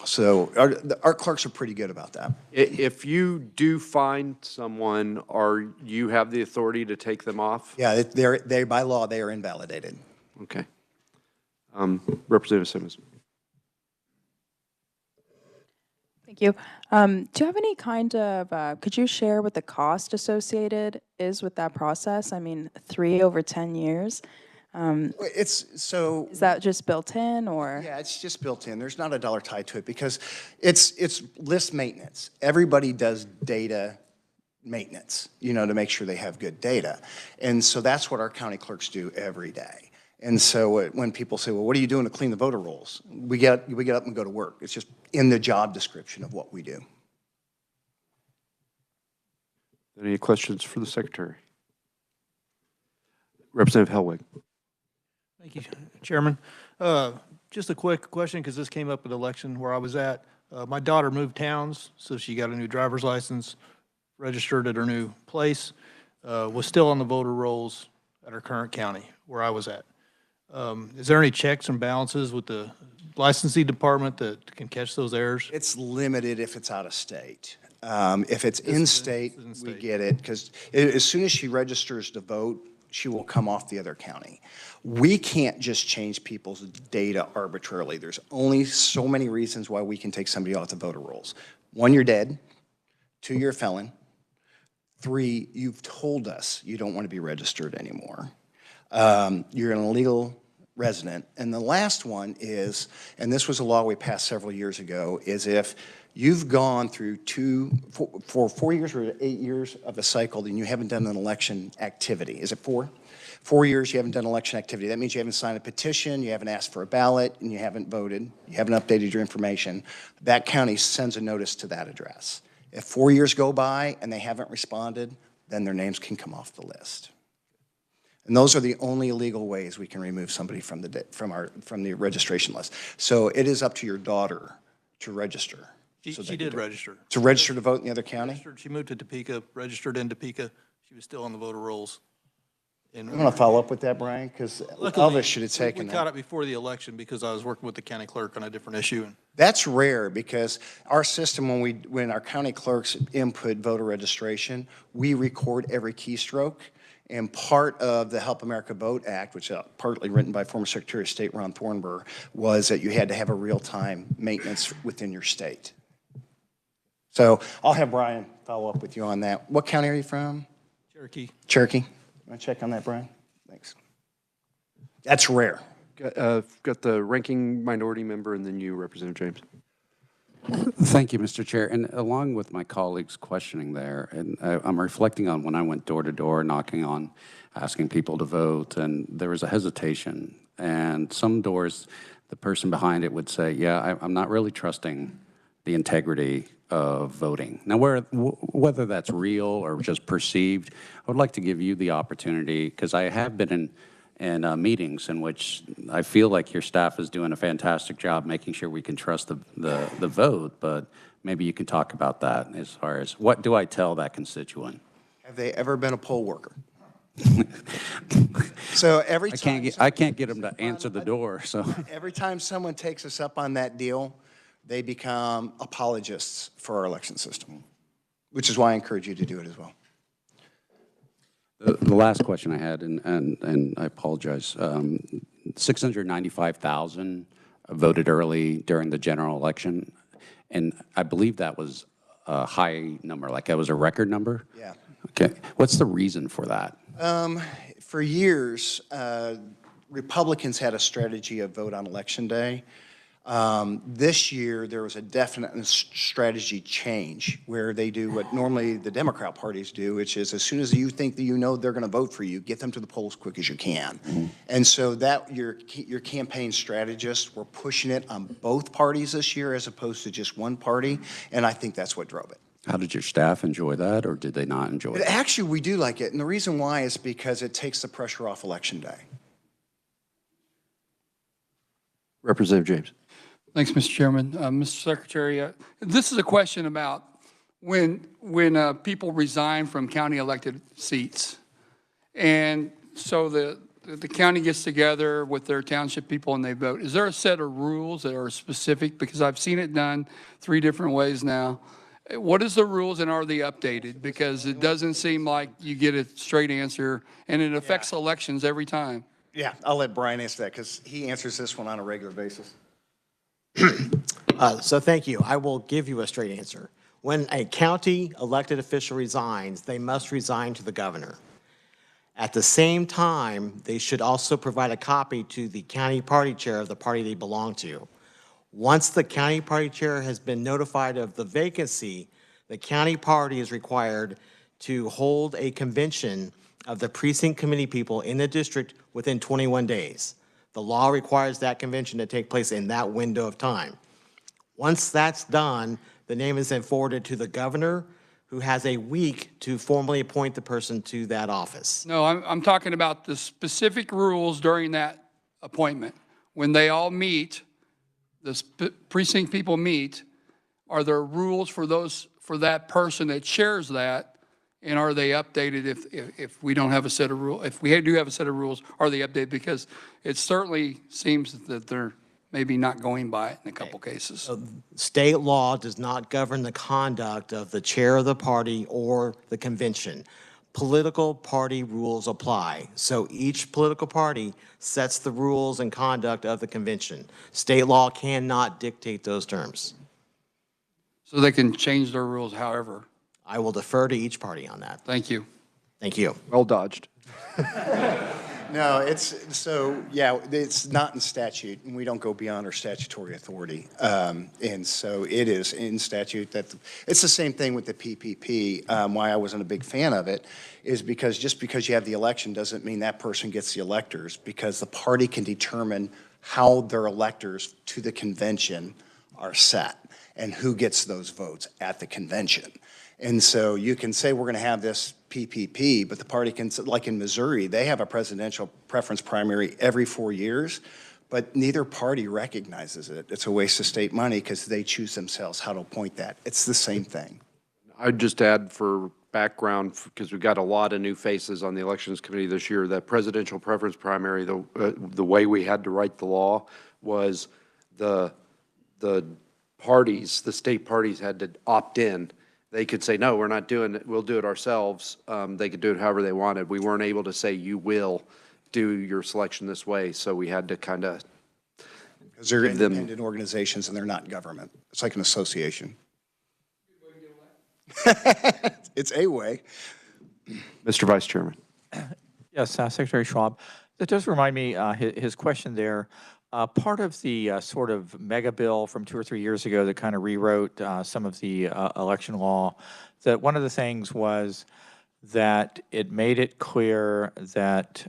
So our clerks are pretty good about that. If you do find someone, you have the authority to take them off? Yeah, by law, they are invalidated. Okay. Representative Simmons. Thank you. Do you have any kind of, could you share what the cost associated is with that process? I mean, 3 over 10 years. Is that just built in, or? Yeah, it's just built in. There's not a dollar tied to it because it's list maintenance. Everybody does data maintenance, to make sure they have good data. And so that's what our county clerks do every day. And so when people say, well, what are you doing to clean the voter rolls? We get up and go to work. It's just in the job description of what we do. Any questions for the Secretary? Representative Hellwig. Thank you, Chairman. Just a quick question, because this came up at the election where I was at. My daughter moved towns, so she got a new driver's license, registered at her new place, was still on the voter rolls at her current county where I was at. Is there any checks and balances with the licensing department that can catch those errors? It's limited if it's out of state. If it's in state, we get it, because as soon as she registers to vote, she will come off the other county. We can't just change people's data arbitrarily. There's only so many reasons why we can take somebody off the voter rolls. 1, you're dead. 2, you're a felon. 3, you've told us you don't want to be registered anymore. You're an illegal resident. And the last one is, and this was a law we passed several years ago, is if you've gone through for 4 years or 8 years of a cycle and you haven't done an election activity. Is it 4? 4 years you haven't done election activity. That means you haven't signed a petition, you haven't asked for a ballot, and you haven't voted, you haven't updated your information. That county sends a notice to that address. If 4 years go by and they haven't responded, then their names can come off the list. And those are the only legal ways we can remove somebody from the registration list. So it is up to your daughter to register. She did register. To register to vote in the other county? She moved to Topeka, registered in Topeka. She was still on the voter rolls. I'm going to follow up with that, Brian, because Elvis should have taken We that. caught it before the election because I was working with the county clerk on a different issue. That's rare because our system, when our county clerks input voter registration, we record every keystroke. And part of the Help America Vote Act, which is partly written by former Secretary of State Ron Thornburg, was that you had to have a real-time maintenance within your state. So I'll have Brian follow up with you on that. What county are you from? Cherokee. Cherokee. Want to check on that, Brian? Thanks. That's rare. Got the ranking minority member and then you, Representative James. Thank you, Mr. Chair. And along with my colleagues questioning there, and I'm reflecting on when I went door to door, knocking on, asking people to vote, and there was a hesitation. And some doors, the person behind it would say, yeah, I'm not really trusting the integrity of voting. Now, whether that's real or just perceived, I would like to give you the opportunity, because I have been in meetings in which I feel like your staff is doing a fantastic job making sure we can trust the vote, but maybe you can talk about that as far as what do I tell that constituent? Have they ever been a poll worker? So every time I can't get them to answer the door. So every time someone takes us up on that deal, they become apologists for our election system, which is why I encourage you to do it as well. The last question I had, and I apologize, 695,000 voted early during the general election, and I believe that was a high number, like that was a record number? Yeah. Okay. What's the reason for that? For years, Republicans had a strategy of vote on election day. This year, there was a definite strategy change where they do what normally the Democrat parties do, which is as soon as you think that you know they're going to vote for you, get them to the polls as quick as you can. And so that your campaign strategists were pushing it on both parties this year as opposed to just one party, and I think that's what drove it. How did your staff enjoy that, or did they not enjoy it? Actually, we do like it, and the reason why is because it takes the pressure off Election Day. Representative James. Thanks, Mr. Chairman. Mr. Secretary, this is a question about when people resign from county elected seats. And so the county gets together with their township people and they vote. Is there a set of rules that are specific? Because I've seen it done 3 different ways now. What is the rules and are they updated? Because it doesn't seem like you get a straight answer and it affects elections every time. Yeah, I'll let Brian answer that because he answers this one on a regular basis. So thank you. I will give you a straight answer. When a county elected official resigns, they must resign to the governor. At the same time, they should also provide a copy to the county party chair of the party they belong to. Once the county party chair has been notified of the vacancy, the county party is required to hold a convention of the precinct committee people in the district within 21 days. The law requires that convention to take place in that window of time. Once that's done, the name is then forwarded to the governor, who has a week to formally appoint the person to that office. No, I'm talking about the specific rules during that appointment. When they all meet, the precinct people meet, are there rules for that person that chairs that? And are they updated if we don't have a set of rules? If we do have a set of rules, are they updated? Because it certainly seems that they're maybe not going by it in a couple cases. So state law does not govern the conduct of the chair of the party or the convention. Political party rules apply. So each political party sets the rules and conduct of the convention. State law cannot dictate those terms. So they can change their rules however. I will defer to each party on that. Thank you. Thank you. Well dodged. No, it's not in statute, and we don't go beyond our statutory authority. And so it is in statute that, it's the same thing with the PPP. Why I wasn't a big fan of it is because just because you have the election doesn't mean that person gets the electors, because the party can determine how their electors to the convention are set and who gets those votes at the convention. And so you can say we're going to have this PPP, but the party can, like in Missouri, they have a presidential preference primary every 4 years, but neither party recognizes it. It's a waste of state money because they choose themselves how to appoint that. It's the same thing. I'd just add for background, because we've got a lot of new faces on the Elections Committee this year, that presidential preference primary, the way we had to write the law was the parties, the state parties had to opt in. They could say, no, we're not doing it, we'll do it ourselves. They could do it however they wanted. We weren't able to say, you will do your selection this way, so we had to kind of Because they're independent organizations and they're not government. It's like an association. It's a way. Mr. Vice Chairman. Yes, Secretary Schwab. That does remind me, his question there. Part of the sort of mega bill from 2 or 3 years ago that kind of rewrote some of the election law, that one of the things was that it made it clear that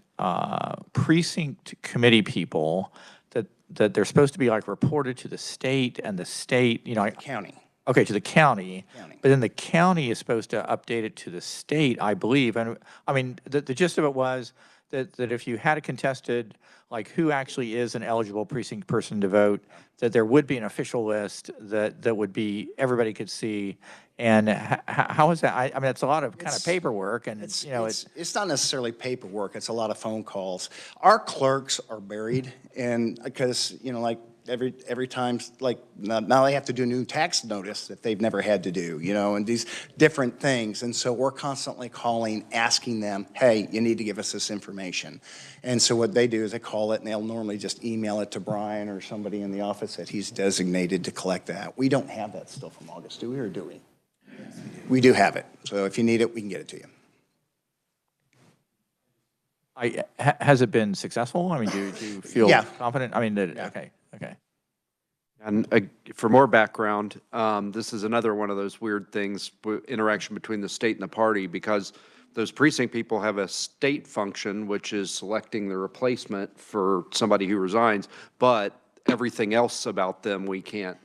precinct committee people, that they're supposed to be like reported to the state, and the state, County. Okay, to the county, but then the county is supposed to update it to the state, I believe. And I mean, the gist of it was that if you had a contested, like who actually is an eligible precinct person to vote, that there would be an official list that would be, everybody could see. And how is that? I mean, it's a lot of kind of paperwork, and it's not necessarily paperwork. It's a lot of phone calls. Our clerks are buried, and because like every time, like now they have to do a new tax notice that they've never had to do, and these different things. And so we're constantly calling, asking them, hey, you need to give us this information. And so what they do is they call it, and they'll normally just email it to Brian or somebody in the office that he's designated to collect that. We don't have that still from August, do we, or do we? We do have it. So if you need it, we can get it to you. Has it been successful? I mean, do you feel confident? I mean, okay. And for more background, this is another one of those weird things, interaction between the state and the party, because those precinct people have a state function, which is selecting the replacement for somebody who resigns, but everything else about them we can't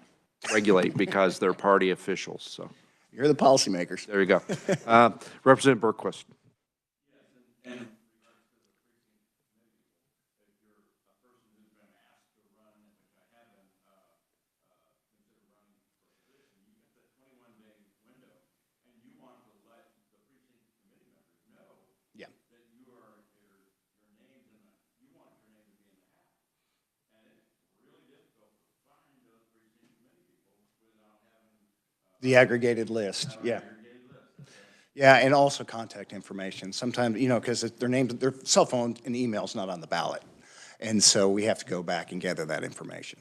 regulate because they're party officials, so. You're the policymakers. There you go. Representative Berquist. Yeah. The aggregated list, yeah. Yeah, and also contact information. Sometimes, you know, because their names, their cell phone and email's not on the ballot. And so we have to go back and gather that information.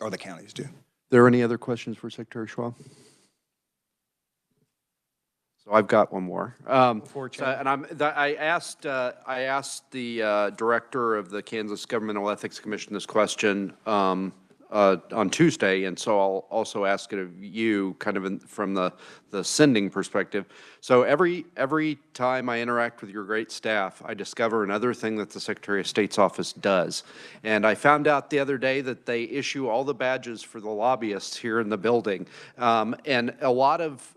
Or the counties do. There any other questions for Secretary Schwab? So I've got one more. And I asked the director of the Kansas Governmental Ethics Commission this question on Tuesday, and so I'll also ask it of you, kind of from the sending perspective. So every time I interact with your great staff, I discover another thing that the Secretary of State's office does. And I found out the other day that they issue all the badges for the lobbyists here in the building. And a lot of,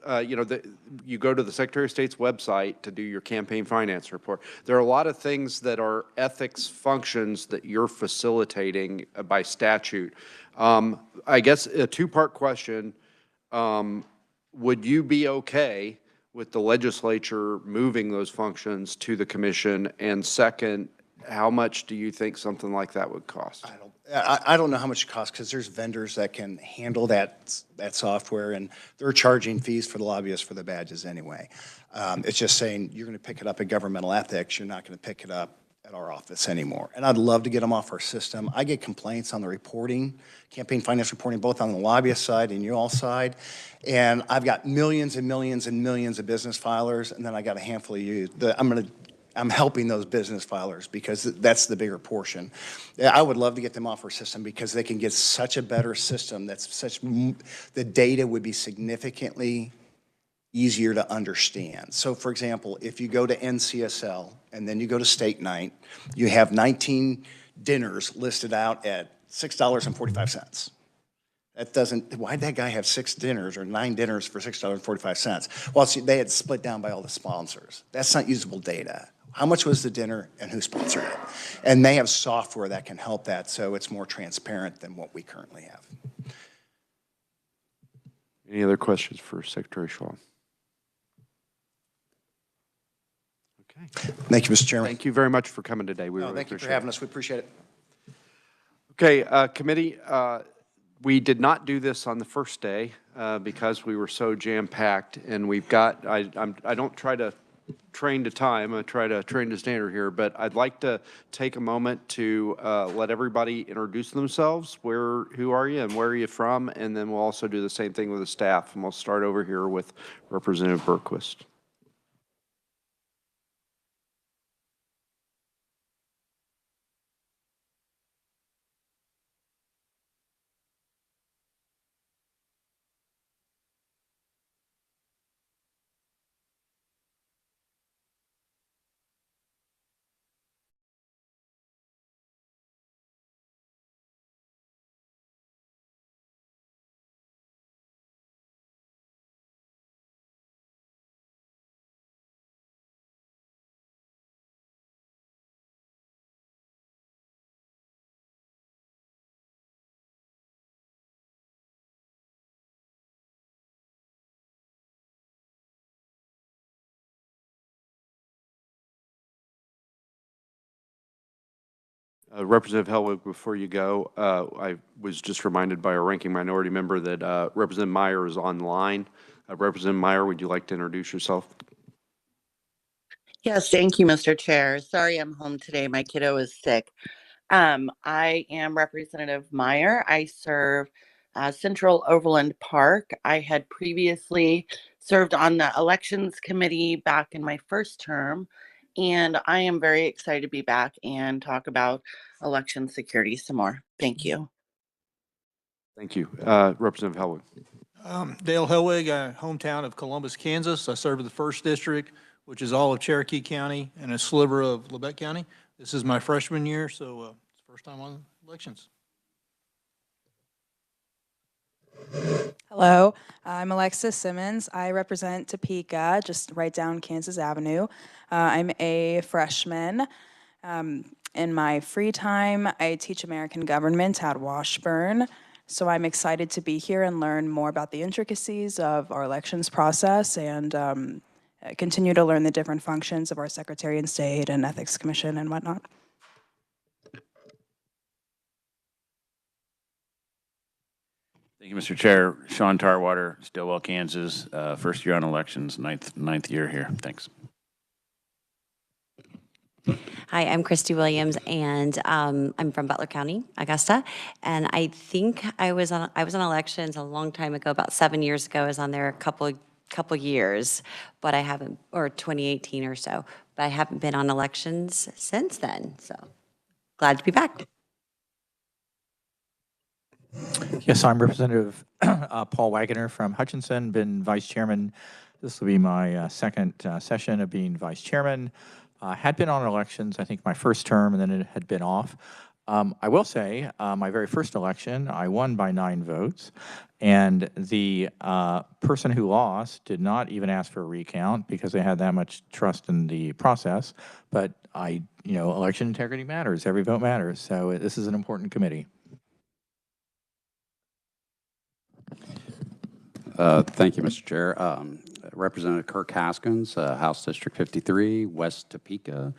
you go to the Secretary of State's website to do your campaign finance report. There are a lot of things that are ethics functions that you're facilitating by statute. I guess a two-part question. Would you be okay with the legislature moving those functions to the commission? And second, how much do you think something like that would cost? I don't know how much it costs, because there's vendors that can handle that software, and they're charging fees for the lobbyists for the badges anyway. It's just saying you're going to pick it up at governmental ethics. You're not going to pick it up at our office anymore. And I'd love to get them off our system. I get complaints on the reporting, campaign finance reporting, both on the lobbyist side and you all side. And I've got millions and millions and millions of business filers, and then I got a handful of you. I'm helping those business filers because that's the bigger portion. I would love to get them off our system because they can get such a better system the data would be significantly easier to understand. So for example, if you go to NCSL and then you go to state night, you have 19 dinners listed out at $6.45. That doesn't, why'd that guy have 6 dinners or 9 dinners for $6.45? Well, see, they had split down by all the sponsors. That's not usable data. How much was the dinner and who sponsored it? And they have software that can help that, so it's more transparent than what we currently have. Any other questions for Secretary Schwab? Okay. Thank you, Mr. Chairman. Thank you very much for coming today. We really Thank you appreciate for having us. We appreciate it. Okay, committee, we did not do this on the first day because we were so jam-packed, and we've got, I don't try to train to time, I try to train to standard here, but I'd like to take a moment to let everybody introduce themselves. Who are you and where are you from? And then we'll also do the same thing with the staff, and we'll start over here with Representative Berquist. Representative Hellwig, before you go, I was just reminded by our ranking minority member that Representative Meyer is online. Representative Meyer, would you like to introduce yourself? Yes, thank you, Mr. Chair. Sorry I'm home today. My kiddo is sick. I am Representative Meyer. I serve Central Overland Park. I had previously served on the Elections Committee back in my first term, and I am very excited to be back and talk about election security some more. Thank you. Thank you. Representative Hellwig. Dale Hellwig, hometown of Columbus, Kansas. I serve in the 1st District, which is all of Cherokee County and a sliver of Lebec County. This is my freshman year, so it's the first time on elections. Hello, I'm Alexis Simmons. I represent Topeka, just right down Kansas Avenue. I'm a freshman. In my free time, I teach American government at Washburn. So I'm excited to be here and learn more about the intricacies of our elections process and continue to learn the different functions of our Secretary of State and Ethics Commission and whatnot. Thank you, Mr. Chair. Sean Tarwater, Stillwell, Kansas. First year on elections, ninth year here. Thanks. Hi, I'm Christy Williams, and I'm from Butler County, Augusta. And I think I was on elections a long time ago, about 7 years ago. I was on there a couple years, but I haven't, or 2018 or so. But I haven't been on elections since then. So glad to be back. Yes, I'm Representative Paul Wagoner from Hutchinson, been vice chairman. This will be my second session of being vice chairman. Had been on elections, I think my first term, and then it had been off. I will say, my very first election, I won by 9 votes, and the person who lost did not even ask for a recount because they had that much trust in the process. But election integrity matters. Every vote matters. So this is an important committee. Thank you, Mr. Chair. Representative Kirk Haskins, House District 53, West Topeka.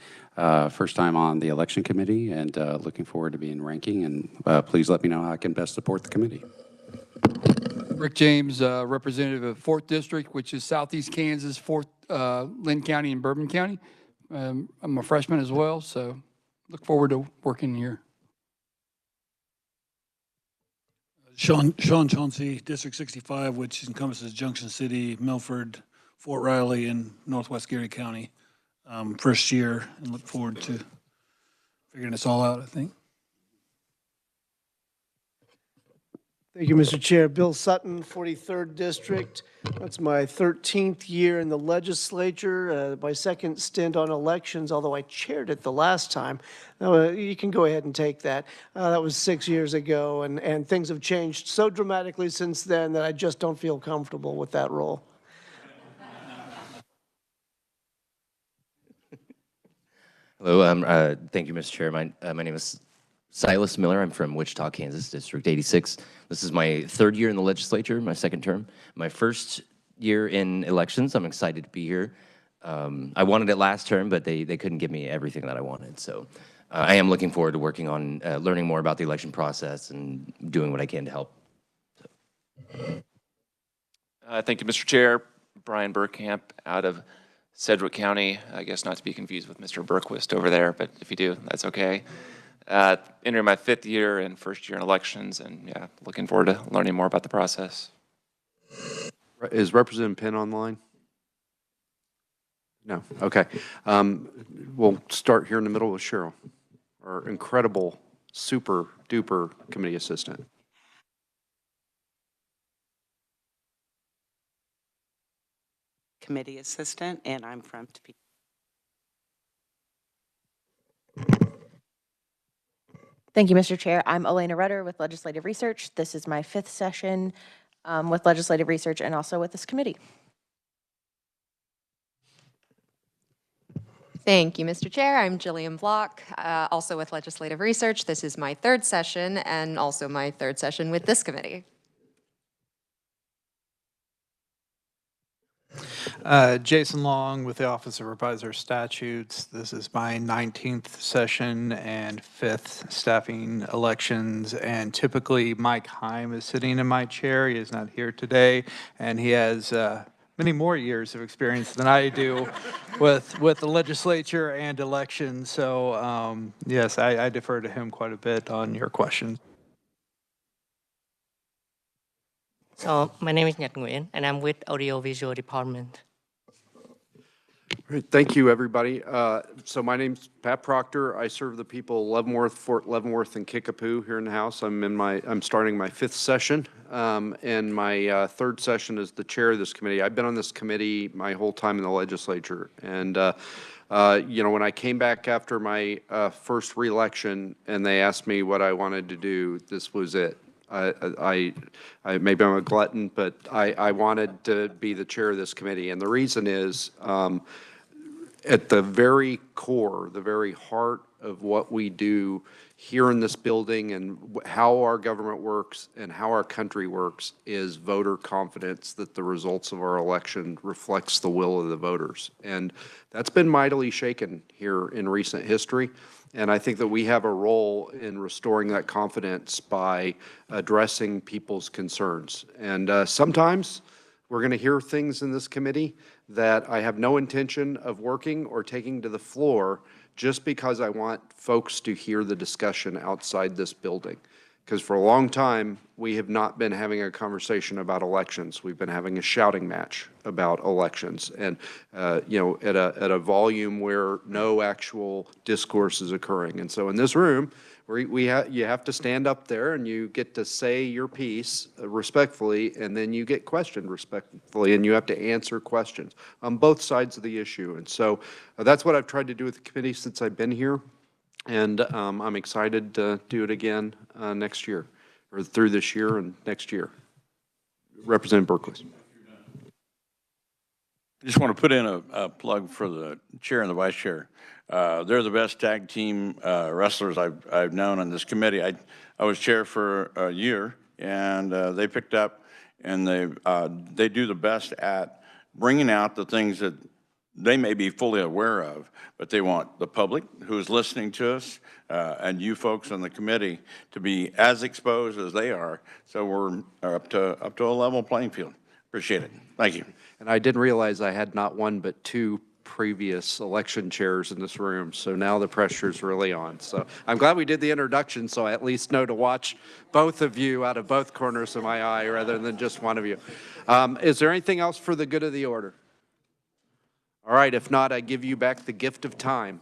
First time on the election committee and looking forward to being ranking. And please let me know how I can best support the committee. Rick James, representative of 4th District, which is Southeast Kansas, Lynn County and Bourbon County. I'm a freshman as well, so look forward to working here. Sean Chauncey, District 65, which encompasses Junction City, Milford, Fort Riley, and Northwest Geary County. First year, and look forward to figuring this all out, I think. Thank you, Mr. Chair. Bill Sutton, 43rd District. That's my 13th year in the legislature, my second stint on elections, although I chaired it the last time. You can go ahead and take that. That was 6 years ago, and things have changed so dramatically since then that I just don't feel comfortable with that role. Hello, thank you, Mr. Chair. My name is Silas Miller. I'm from Wichita, Kansas, District 86. This is my 3rd year in the legislature, my 2nd term. My 1st year in elections. I'm excited to be here. I wanted it last term, but they couldn't give me everything that I wanted. So I am looking forward to working on learning more about the election process and doing what I can to help. Thank you, Mr. Chair. Brian Burkamp out of Sedgwick County. I guess not to be confused with Mr. Berquist over there, but if you do, that's okay. Entering my 5th year and first year in elections, and yeah, looking forward to learning more about the process. Is Representative Penn online? No. Okay. We'll start here in the middle with Cheryl, our incredible, super duper committee assistant. Committee assistant, and I'm from Topeka. Thank you, Mr. Chair. I'm Elena Rutter with Legislative Research. This is my 5th session with Legislative Research and also with this committee. Thank you, Mr. Chair. I'm Jillian Block, also with Legislative Research. This is my 3rd session and also my 3rd session with this committee. Jason Long with the Office of Revisor Statutes. This is my 19th session and 5th staffing elections. And typically Mike Heim is sitting in my chair. He is not here today, and he has many more years of experience than I do with the legislature and elections. So yes, I defer to him quite a bit on your questions. So my name is Nhật Nguyễn, and I'm with Audiovisual Department. Great. Thank you, everybody. So my name's Pat Proctor. I serve the people of Leavenworth, Fort Leavenworth, and Kickapoo here in the House. I'm starting my 5th session, and my 3rd session as the chair of this committee. I've been on this committee my whole time in the legislature, and you know, when I came back after my first reelection and they asked me what I wanted to do, this was it. Maybe I'm a glutton, but I wanted to be the chair of this committee, and the reason is, at the very core, the very heart of what we do here in this building and how our government works and how our country works is voter confidence that the results of our election reflects the will of the voters. And that's been mightily shaken here in recent history. And I think that we have a role in restoring that confidence by addressing people's concerns. And sometimes we're going to hear things in this committee that I have no intention of working or taking to the floor just because I want folks to hear the discussion outside this building. Because for a long time, we have not been having a conversation about elections. We've been having a shouting match about elections, and you know, at a volume where no actual discourse is occurring. And so in this room, you have to stand up there and you get to say your piece respectfully, and then you get questioned respectfully, and you have to answer questions on both sides of the issue. And so that's what I've tried to do with the committee since I've been here. And I'm excited to do it again next year, or through this year and next year. Representative Berkeley. I just want to put in a plug for the chair and the vice chair. They're the best tag team wrestlers I've known on this committee. I was chair for a year, and they picked up, and they do the best at bringing out the things that they may be fully aware of, but they want the public who's listening to us and you folks on the committee to be as exposed as they are, so we're up to a level playing field. Appreciate it. Thank you. And I didn't realize I had not one but 2 previous election chairs in this room, so now the pressure's really on. So I'm glad we did the introduction, so I at least know to watch both of you out of both corners of my eye rather than just one of you. Is there anything else for the good of the order? All right, if not, I give you back the gift of time.